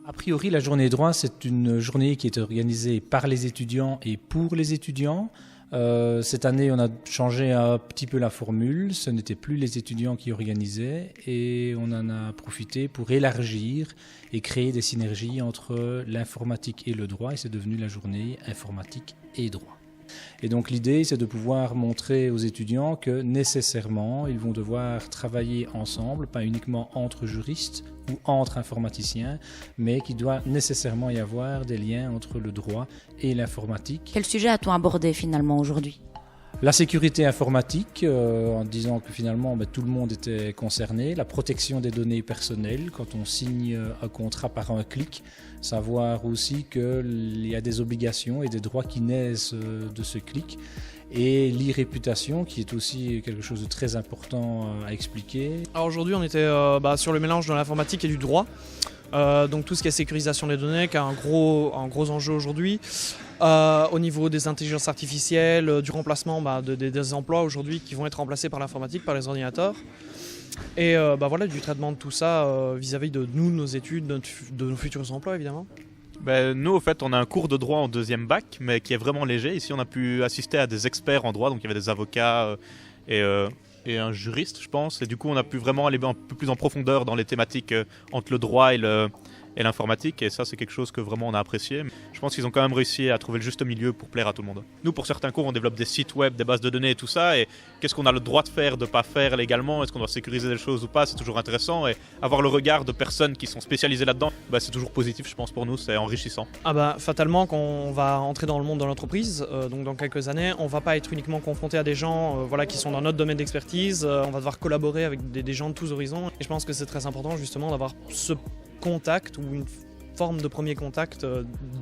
A priori, la journée droit, c'est une journée qui est organisée par les étudiants et pour les étudiants. Cette année, on a changé un petit peu la formule. Ce n'était plus les étudiants qui organisaient et on en a profité pour élargir et créer des synergies entre l'informatique et le droit. Et c'est devenu la journée informatique et droit. Et donc l'idée, c'est de pouvoir montrer aux étudiants que nécessairement, ils vont devoir travailler ensemble, pas uniquement entre juristes ou entre informaticiens, mais qu'il doit nécessairement y avoir des liens entre le droit et l'informatique. Quel sujet a-t-on abordé finalement aujourd'hui ? La sécurité informatique, en disant que finalement tout le monde était concerné, la protection des données personnelles, quand on signe un contrat par un clic, savoir aussi qu'il y a des obligations et des droits qui naissent de ce clic, et l'e-réputation qui est aussi quelque chose de très important à expliquer. Alors aujourd'hui on était sur le mélange de l'informatique et du droit. Donc tout ce qui est sécurisation des données, qui est un gros enjeu aujourd'hui. Au niveau des intelligences artificielles, du remplacement des emplois aujourd'hui qui vont être remplacés par l'informatique, par les ordinateurs. Et du traitement de tout ça vis-à-vis de nous, nos études, de nos futurs emplois évidemment. Nous, au fait, on a un cours de droit en deuxième bac, mais qui est vraiment léger. Ici, on a pu assister à des experts en droit, donc il y avait des avocats et un juriste, je pense. Et du coup, on a pu vraiment aller un peu plus en profondeur dans les thématiques entre le droit et l'informatique. Et ça, c'est quelque chose que vraiment on a apprécié. Je pense qu'ils ont quand même réussi à trouver le juste milieu pour plaire à tout le monde. Nous, pour certains cours, on développe des sites web, des bases de données et tout ça. Et qu'est-ce qu'on a le droit de faire, de ne pas faire légalement? Est-ce qu'on doit sécuriser des choses ou pas? C'est toujours intéressant. Et avoir le regard de personnes qui sont spécialisées là-dedans, c'est toujours positif, je pense, pour nous. C'est enrichissant. Fatalement, quand on va entrer dans le monde de l'entreprise, donc dans quelques années, on ne va pas être uniquement confronté à des gens qui sont dans notre domaine d'expertise. On va devoir collaborer avec des gens de tous horizons. Et je pense que c'est très important justement d'avoir ce contact ou une forme de premier contact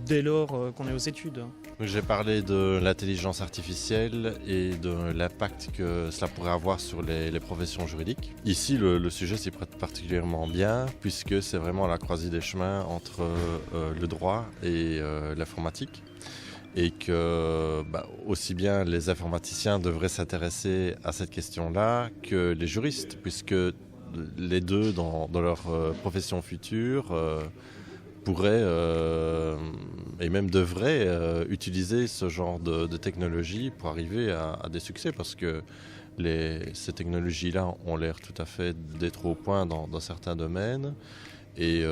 dès lors qu'on est aux études. J'ai parlé de l'intelligence artificielle et de l'impact que cela pourrait avoir sur les professions juridiques. Ici, le sujet s'y prête particulièrement bien puisque c'est vraiment la croisée des chemins entre le droit et l'informatique. Et que aussi bien les informaticiens devraient s'intéresser à cette question-là que les juristes, puisque les deux, dans leur profession future, pourraient et même devraient utiliser ce genre de technologie pour arriver à des succès, parce que ces technologies-là ont l'air tout à fait d'être au point dans certains domaines, et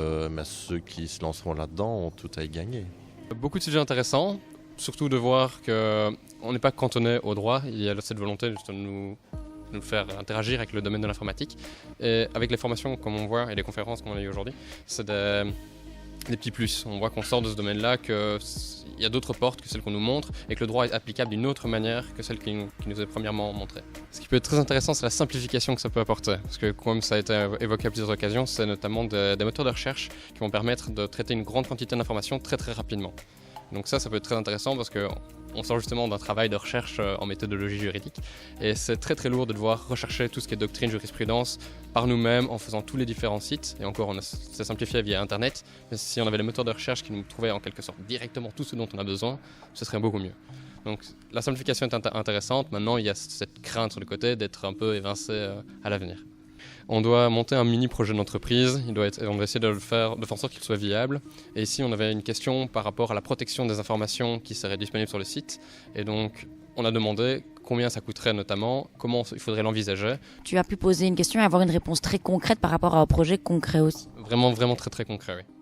ceux qui se lanceront là-dedans ont tout à y gagner. Beaucoup de sujets intéressants, surtout de voir qu'on n'est pas cantonné au droit, il y a cette volonté de nous faire interagir avec le domaine de l'informatique. Et avec les formations comme on voit et les conférences qu'on a eues aujourd'hui, c'est des petits plus. On voit qu'on sort de ce domaine-là, qu'il y a d'autres portes que celles qu'on nous montre et que le droit est applicable d'une autre manière que celle qui nous est premièrement montrée. Ce qui peut être très intéressant, c'est la simplification que ça peut apporter. Parce que comme ça a été évoqué à plusieurs occasions, c'est notamment des moteurs de recherche qui vont permettre de traiter une grande quantité d'informations très très rapidement. Donc ça peut être très intéressant parce qu'on sort justement d'un travail de recherche en méthodologie juridique et c'est très très lourd de devoir rechercher tout ce qui est doctrine, jurisprudence par nous-mêmes en faisant tous les différents sites, et encore c'est simplifié via internet, mais si on avait les moteurs de recherche qui nous trouvaient en quelque sorte directement tout ce dont on a besoin, ce serait beaucoup mieux. Donc la simplification est intéressante. Maintenant il y a cette crainte sur le côté d'être un peu évincé à l'avenir. On doit monter un mini projet d'entreprise, on va essayer de faire en sorte qu'il soit viable. Et ici, on avait une question par rapport à la protection des informations qui seraient disponibles sur le site. Et donc, on a demandé combien ça coûterait notamment, comment il faudrait l'envisager. Tu as pu poser une question et avoir une réponse très concrète par rapport à un projet concret aussi. Vraiment, vraiment très très concret, oui.